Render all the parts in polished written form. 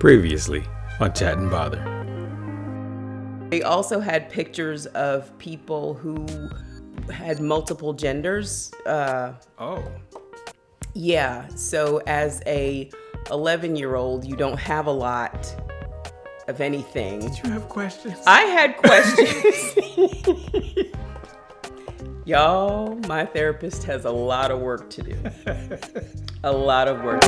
Previously on Chat and Bother. They also had pictures of people who had multiple genders. Yeah, so as a 11-year-old, you don't have a lot of anything. Did you have questions? I had questions. Y'all, my therapist has a lot of work to do. A lot of work.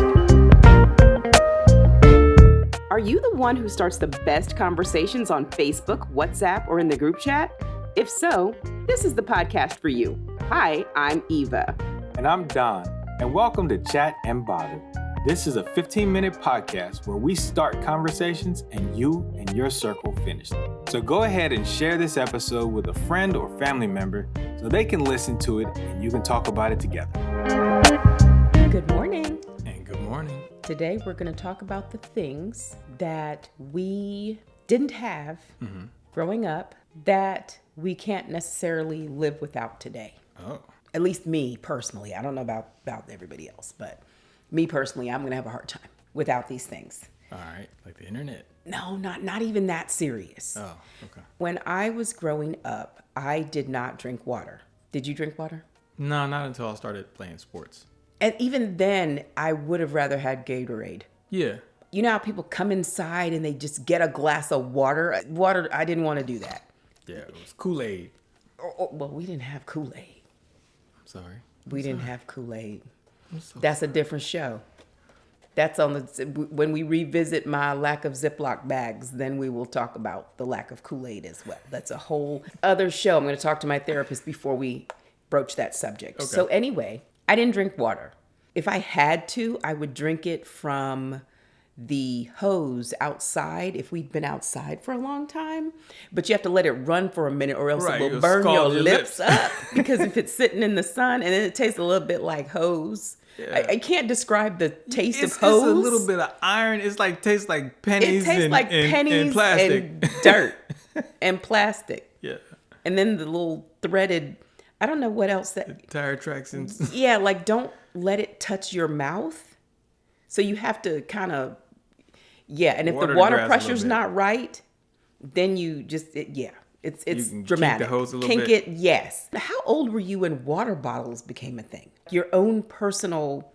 Are you the one who starts the best conversations on Facebook, WhatsApp, or in the group chat? If so, this is the podcast for you. Hi, I'm Eva. And I'm Don, and welcome to Chat and Bother. This is a 15-minute podcast where we start conversations and you and your circle finish them. So go ahead and share this episode with a friend or family member so they can listen to it and you can talk about it together. Good morning. And good morning. Today we're going to talk about the things that we didn't have growing up that we can't necessarily live without today. Oh. At least me personally. I don't know about everybody else, but me personally, I'm going to have a hard time without these things. All right. Like the internet. No, not even that serious. Oh, okay. When I was growing up, I did not drink water. Did you drink water? No, not until I started playing sports. And even then, I would have rather had Gatorade. Yeah. You know how people come inside and they just get a glass of water? Water, I didn't want to do that. Yeah, it was Kool-Aid. Well, we didn't have Kool-Aid. I'm sorry. We didn't have Kool-Aid. So That's a different show. That's on the, when we revisit my lack of Ziploc bags, then we will talk about the lack of Kool-Aid as well. That's a whole other show. I'm going to talk to my therapist before we broach that subject. Okay. So anyway, I didn't drink water. If I had to, I would drink it from the hose outside if we'd been outside for a long time. But you have to let it run for a minute or else Right, it will it'll burn your scald your lips lips. up. Because if it's sitting in the sun and then it tastes a little bit like hose. Yeah. I can't describe the taste it's of hose. a little bit of iron. It's like tastes like pennies. It tastes like pennies and plastic. and dirt and plastic. Yeah. And then the little threaded, I don't know what else that. Tire tracks and Yeah, like don't let it touch your mouth. So you have to kind of, yeah. And if Water the the water grass a little pressure's bit. not right, then you just, it's You can kink dramatic. the hose a little Kink bit. it, yes. How old were you when water bottles became a thing? Your own personal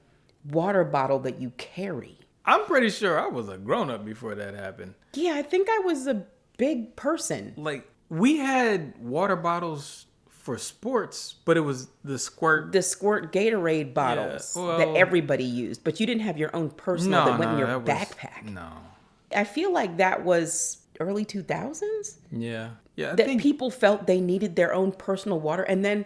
water bottle that you carry. I'm pretty sure I was a grown-up before that happened. Yeah, I think I was a big person. Like, we had water bottles for sports, but it was the squirt. The squirt Gatorade bottles Yeah, well- that everybody used, but you didn't have your own personal that went in your backpack. No. I feel like that was early 2000s Yeah. Yeah, I that think people felt they needed their own personal water. And then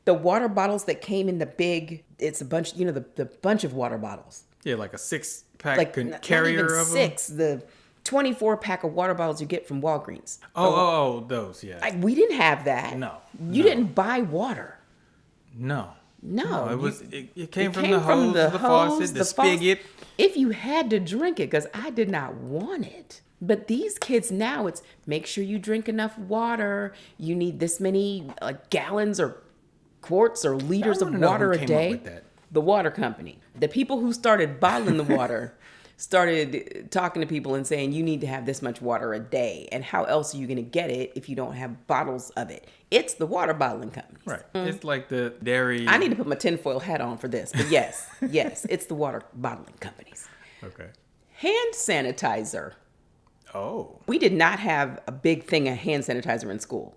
the water bottles that came in the big, it's a bunch, the bunch of water bottles. yeah, like a 6-pack Like carrier not even of six, the 24 pack of water bottles you get from Walgreens. them. Oh, those, yeah. We didn't have that. No, You no. didn't buy water. No, No, it came from the hose, the faucet, the spigot. If you had to drink it, because I did not want it. But these kids now, it's make sure you drink enough water. You need this many gallons or quarts or liters I of wanna know water who a came up day. with that. The water company. The people who started bottling the water started talking to people and saying, you need to have this much water a day. And how else are you going to get it if you don't have bottles of it? It's the water bottling companies. Right. It's like the dairy. I need to put my tinfoil hat on for this. But yes, it's the water bottling companies. Okay. Hand sanitizer. Oh. We did not have a big thing of hand sanitizer in school.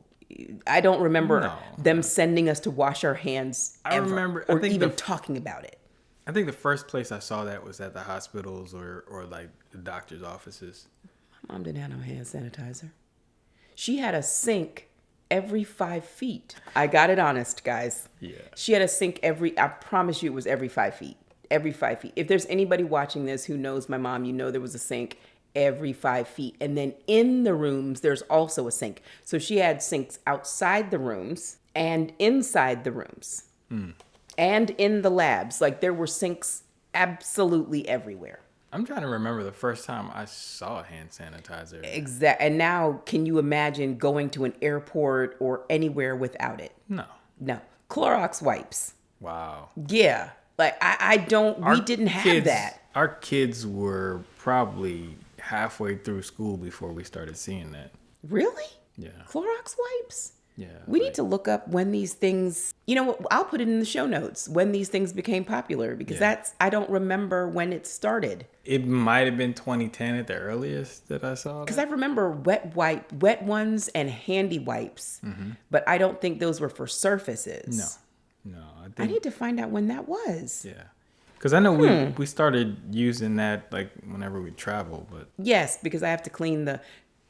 I don't remember No. them sending us to wash our hands I ever, remember- I or think even the- talking about it. I think the first place I saw that was at the hospitals or like the doctor's offices. Mom didn't have no hand sanitizer. She had a sink every 5 feet. I got it honest, guys. Yeah. She had a sink I promise you it was every 5 feet. Every 5 feet. If there's anybody watching this who knows my mom, you know there was a sink every 5 feet. And then in the rooms, there's also a sink. So she had sinks outside the rooms and inside the rooms. And in the labs. Like there were sinks absolutely everywhere. I'm trying to remember the first time I saw hand sanitizer. And now, can you imagine going to an airport or anywhere without it? No. No. Clorox wipes. Wow. Yeah. Like, we didn't have that. Our kids were probably halfway through school before we started seeing that. Really? Yeah. Clorox wipes? Yeah. We need to look up when these things, you know what, I'll put it in the show notes, when these things became popular, because I don't remember when it started. It might have been 2010 at the earliest that I saw that. Because I remember wet ones and handy wipes, but I don't think those were for surfaces. No. I need to find out when that was. Yeah. Because I know we started using that like whenever we travel, but. Yes, because I have to clean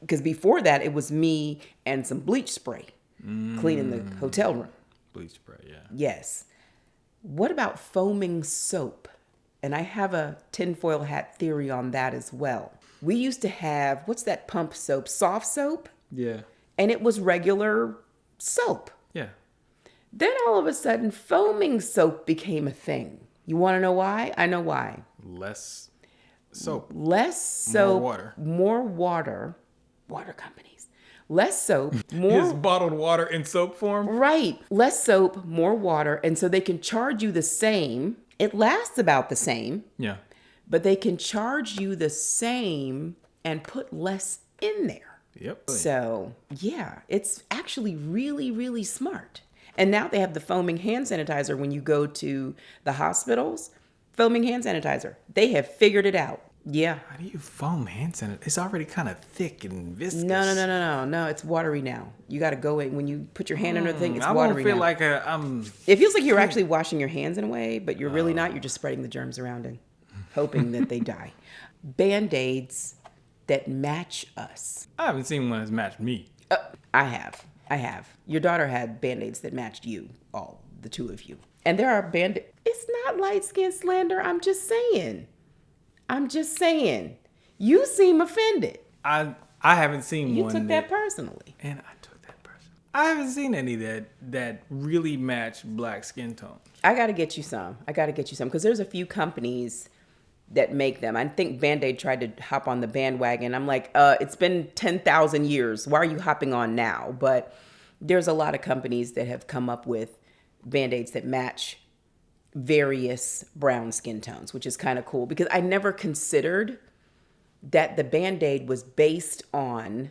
because before that it was me and some bleach spray cleaning the hotel room. Bleach spray, yeah. Yes. What about foaming soap? And I have a tinfoil hat theory on that as well. We used to have, what's that pump soap? Soft soap? Yeah. And it was regular soap. Yeah. Then all of a sudden, foaming soap became a thing. You want to know why? I know why. Less soap. Less soap. More water. More water. Water companies. Less soap. More. Is bottled water in soap form? Right. Less soap, more water. And so they can charge you the same. It lasts about the same. Yeah. But they can charge you the same and put less in there. Yep. So, yeah, it's actually really, really smart. And now they have the foaming hand sanitizer when you go to the hospitals. Foaming hand sanitizer. They have figured it out. Yeah. How do you foam hand sanitizer? It's already kind of thick and viscous. No. It's watery now. You got to go in. When you put your hand under the thing, it's I watery don't feel now. like I'm... It feels like you're actually washing your hands in a way, but you're really not. You're just spreading the germs around and hoping that they die. Band-Aids that match us. I haven't seen one that's matched me. I have. Your daughter had Band-Aids that matched you, all, the two of you. And there are Band-Aids. It's not light skin slander. I'm just saying. You seem offended. I haven't seen You one. took that personally. And I took that personally. I haven't seen any that really match black skin tones. I got to get you some. Because there's a few companies that make them. I think Band-Aid tried to hop on the bandwagon. I'm like, it's been 10,000 years. Why are you hopping on now? But there's a lot of companies that have come up with Band-Aids that match various brown skin tones, which is kind of cool because I never considered that the Band-Aid was based on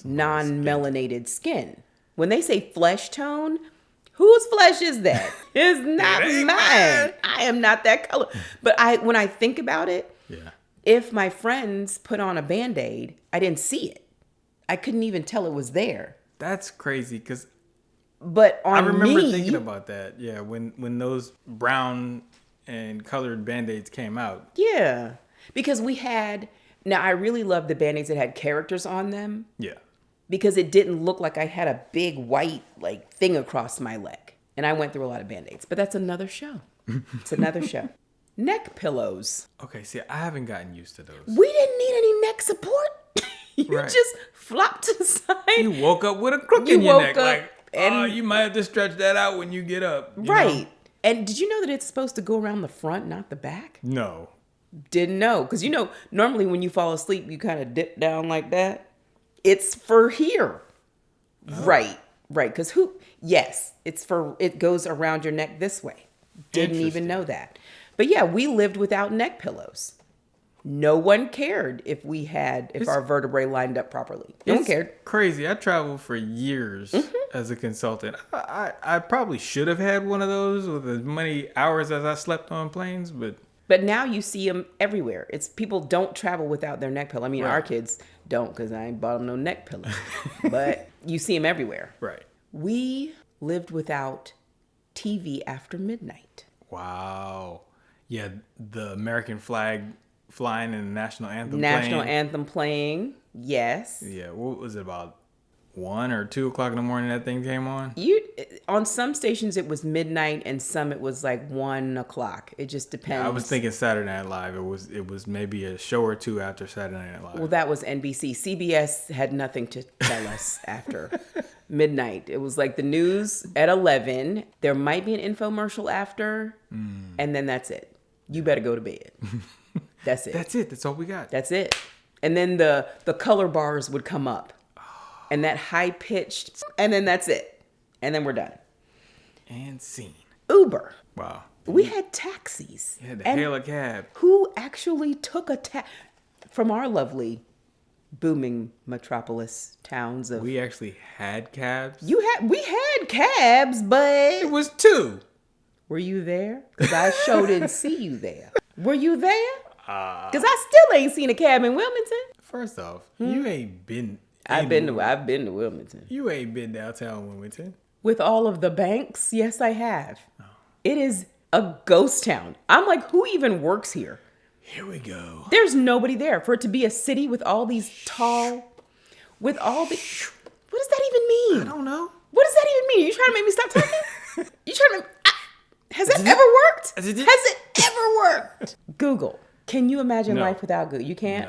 non-melanated skin. When they say flesh tone, whose flesh is that? It's not mine. I am not that color. But when I think about it, if my friends put on a Band-Aid, I didn't see it. I couldn't even tell it was there. That's crazy because but on I remember me, thinking about that. Yeah, when those brown and colored Band-Aids came out. Yeah, because now I really love the Band-Aids that had characters on them. Yeah. Because it didn't look like I had a big white thing across my leg. And I went through a lot of Band-Aids, but that's another show. It's another show. Neck pillows. Okay, see, I haven't gotten used to those. We didn't need any neck support. You just flopped to the side. You woke up with a crook in your neck. You might have to stretch that out when you get up. You know? And did you know that it's supposed to go around the front, not the back? No. Didn't know. Because, normally when you fall asleep, you kind of dip down like that. It's for here. Oh. Right. Because it goes around your neck this way. Didn't even know that. But yeah, we lived without neck pillows. No one cared if our vertebrae lined up properly. No one cared. Crazy. I traveled for years as a consultant. I probably should have had one of those with as many hours as I slept on planes, But now you see them everywhere. People don't travel without their neck pillow. I mean, Our kids don't because I ain't bought them no neck pillow. But you see them everywhere. Right. We lived without TV after midnight. Wow. Yeah, the American flag flying and the national anthem Anthem playing, yes. Yeah, what was it, about 1 or 2 o'clock in the morning that thing came on? On some stations it was midnight and some it was 1 o'clock. It just depends. Yeah, I was thinking Saturday Night Live. It was maybe a show or two after Saturday Night Live. Well, that was NBC. CBS had nothing to tell us after midnight. It was the news at 11. There might be an infomercial after, and then that's it. You better go to bed. That's it. That's it. That's all we got. That's it. And then the color bars would come up. And that high-pitched, and then that's it. And then we're done. And scene. Uber. Wow. We had taxis. You had to hail a cab. Who actually took a from our lovely booming metropolis towns of. We actually had cabs. We had cabs, but It was 2. were you there? Because I sure didn't see you there. Were you there? Because I still ain't seen a cab in Wilmington. First off, you ain't been. I've been to Wilmington. You ain't been downtown Wilmington. With all of the banks, yes, I have. Oh. It is a ghost town. I'm like, who even works here? Here we go. There's nobody there. For it to be a city with all these tall, with all the. What does that even mean? I don't know. What does that even mean? You trying to make me stop talking? You trying to make. Has that ever worked? Has it ever worked? Google. Can you imagine life without Google? You can't?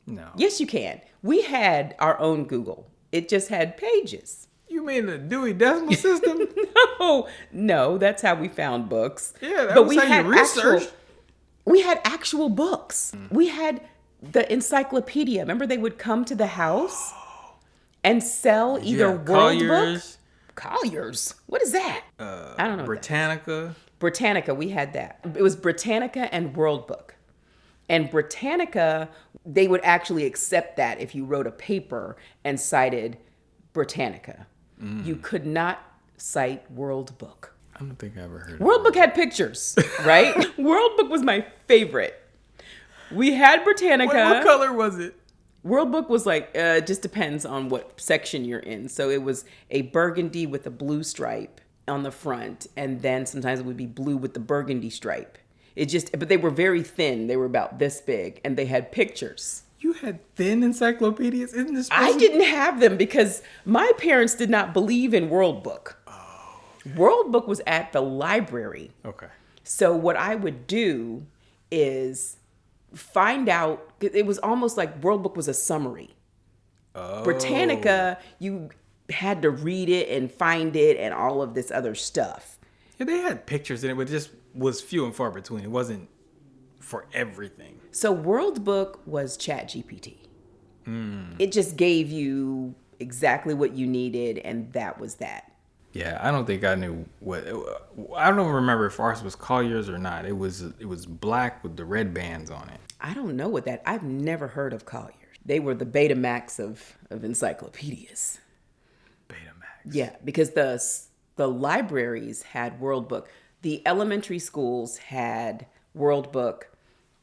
No. Yes, you can. We had our own Google. It just had pages. You mean the Dewey Decimal System? No, that's how we found books. Yeah, that was how you researched. We had actual books. We had the Encyclopedia. Remember they would come to the house and sell either World Book. Collier's? What is that? I don't know. Britannica. Britannica, we had that. It was Britannica and World Book. And Britannica, they would actually accept that if you wrote a paper and cited Britannica. You could not cite World Book. I don't think I ever heard of World Book had pictures, right? World Book was my favorite. We had Britannica. Wait, what color was it? World Book was like, just depends on what section you're in. So it was a burgundy with a blue stripe on the front. And then sometimes it would be blue with the burgundy stripe. But they were very thin. They were about this big and they had pictures. You had thin encyclopedias? Isn't this I didn't have them because my parents did not believe in World Book. Oh, okay. World Book was at the library. Okay. So what I would do is find out, it was almost like World Book was a summary. Oh. Britannica, you had to read it and find it and all of this other stuff. Yeah, they had pictures in it, but it just was few and far between. It wasn't for everything. So World Book was ChatGPT. It just gave you exactly what you needed, and that was that. Yeah, I don't think I knew what. I don't remember if ours was Collier's or not. It was black with the red bands on it. I don't know what that. I've never heard of Collier's. They were the Betamax of encyclopedias. Betamax. Yeah, because the libraries had World Book. The elementary schools had World Book.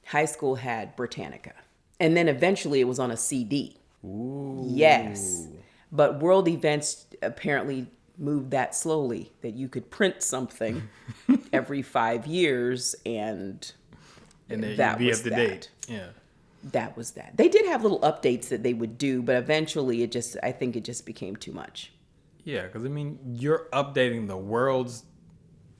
High school had Britannica. And then eventually it was on a CD. Ooh. Yes. But World Events apparently moved that slowly, that you could print something every 5 years and that be was up to that. date. Yeah. That was that. They did have little updates that they would do, but eventually I think it just became too much. Yeah, because I mean, you're updating the world's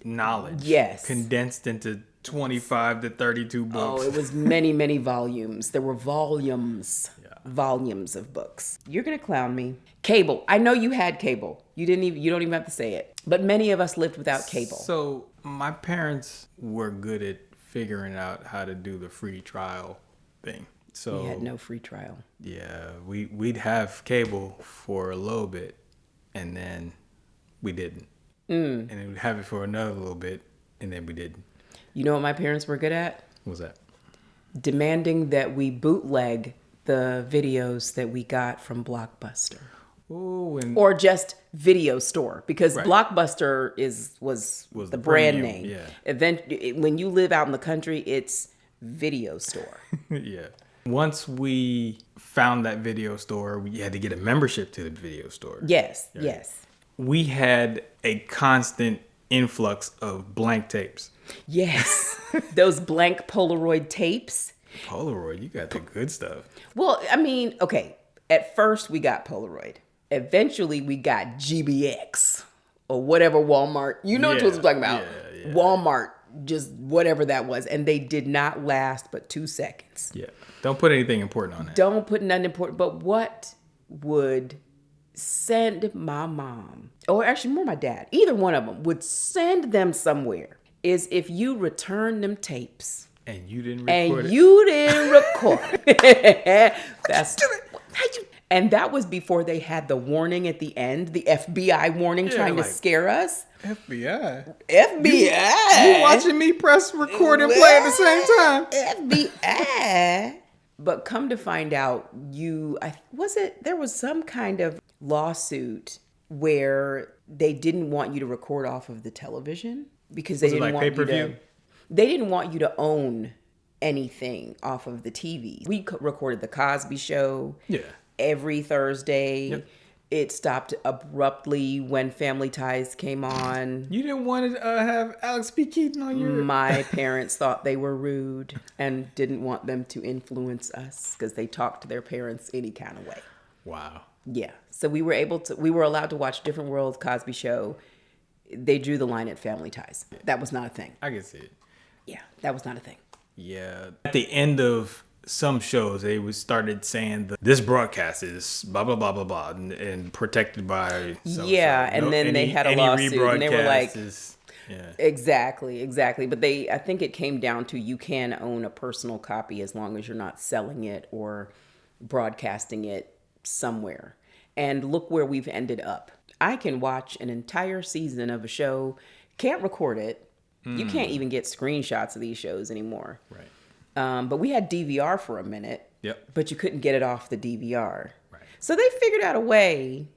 knowledge. Yes. Condensed into 25 to 32 books. Oh, it was many, many volumes. There were volumes. Yeah. Volumes of books. You're going to clown me. Cable. I know you had cable. You don't even have to say it. But many of us lived without cable. So my parents were good at figuring out how to do the free trial thing. So we had no free trial. Yeah, we'd have cable for a little bit, and then we didn't. And then we'd have it for another little bit, and then we didn't. You know what my parents were good at? What was that? Demanding that we bootleg the videos that we got from Blockbuster. Ooh, or just Video Store, because right. Blockbuster was the brand name. Yeah. When you live out in the country, it's Video Store. Yeah. Once we found that video store, we had to get a membership to the video store. Yes, right? Yes. We had a constant influx of blank tapes. Yes. Those blank Polaroid tapes. Polaroid, you got the good stuff. Well, I mean, okay. At first we got Polaroid. Eventually we got GBX or whatever Walmart. You know what I'm talking about. Yeah. Walmart, just whatever that was. And they did not last but 2 seconds. Yeah. Don't put anything important on that. Don't put nothing important. But what would send my mom, or actually more my dad, either one of them would send them somewhere, is if you return them tapes. And you didn't record it. And that was before they had the warning at the end, the FBI warning trying to scare us. FBI? FBI? You watching me press record and play at the same time? FBI? But come to find out, there was some kind of lawsuit where they didn't want you to record off of the television because they didn't want they didn't want you to own anything off of the TV. We recorded the Cosby Show every Thursday. Yep. It stopped abruptly when Family Ties came on. You didn't want to have Alex P. Keaton on your... My parents thought they were rude and didn't want them to influence us because they talked to their parents any kind of way. Wow. Yeah. So we were allowed to watch Different World, Cosby Show. They drew the line at Family Ties. That was not a thing. I can see it. Yeah, that was not a thing. Yeah. At the end of some shows, they started saying that this broadcast is blah, blah, blah, blah, blah, and protected by... They had a lawsuit, and they were like... Exactly. But I think it came down to you can own a personal copy as long as you're not selling it or broadcasting it somewhere. And look where we've ended up. I can watch an entire season of a show, can't record it. You can't even get screenshots of these shows anymore. Right. But we had DVR for a minute. Yep. But you couldn't get it off the DVR. Right. So they figured out a way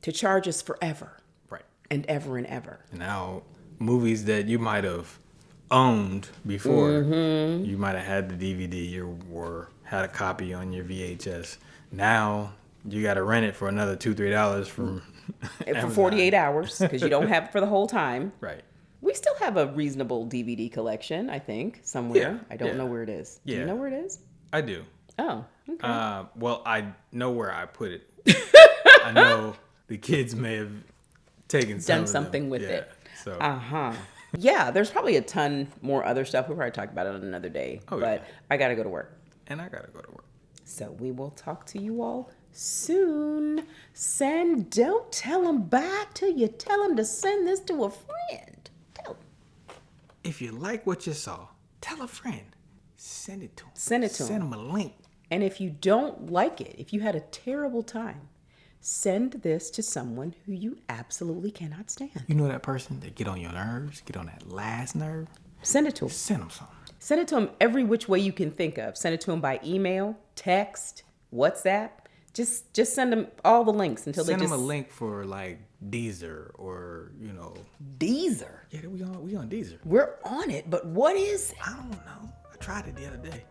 to charge us forever. Right. And ever and ever. Now, movies that you might have owned before, you might have had the DVD or had a copy on your VHS. Now, you got to rent it for another $2-3 from for 48 hours because you don't have it for the whole time. Right. We still have a reasonable DVD collection, I think, somewhere. I don't know where it is. Do you know where it is? I do. Oh, okay. Well, I know where I put it. I know the kids may have done something with it. So. Yeah, there's probably a ton more other stuff. We'll probably talk about it on another day. I got to go to work. And I got to go to work. So we will talk to you all soon. Don't tell them bye till you tell them to send this to a friend. If you like what you saw, tell a friend. Send it to them. Send them a link. And if you don't like it, if you had a terrible time, send this to someone who you absolutely cannot stand. You know that person that get on your nerves, get on that last nerve? Send it to them. Send them something. Send it to them every which way you can think of. Send it to them by email, text, WhatsApp. Just send them all the links until send them a link for like Deezer or Deezer. Yeah, we on Deezer. We're on it, but what is it? I don't know. I tried it the other day.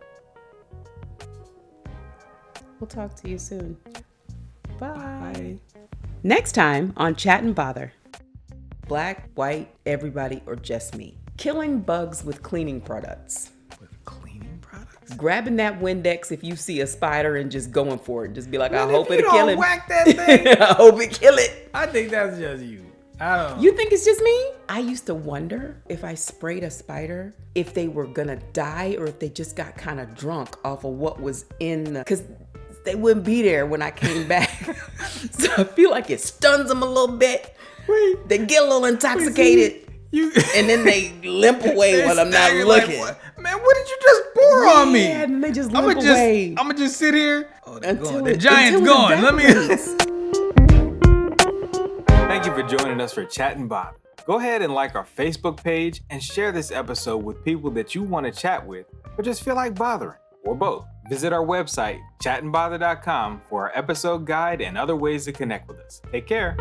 We'll talk to you soon. Bye. Next time on Chat and Bother. Black, white, everybody, or just me. Killing bugs with cleaning products. Grabbing that Windex if you see a spider and just going for it. Just be like, I hope it'll kill it. Whack that thing. I hope it kill it. I think that's just you. I don't know. You think it's just me? I used to wonder if I sprayed a spider, if they were gonna die or if they just got kind of drunk off of what was in because they wouldn't be there when I came back. So I feel like it stuns them a little bit. Wait. They get a little intoxicated. And then they limp away when I'm not looking. Like, man, what did you just pour on me? Yeah, and they just limp away. I'm going to just sit here. Oh, they're going. The giant's going. Let me... Thank you for joining us for Chat and Bother. Go ahead and like our Facebook page and share this episode with people that you want to chat with or just feel like bothering, or both. Visit our website, chatandbother.com, for our episode guide and other ways to connect with us. Take care.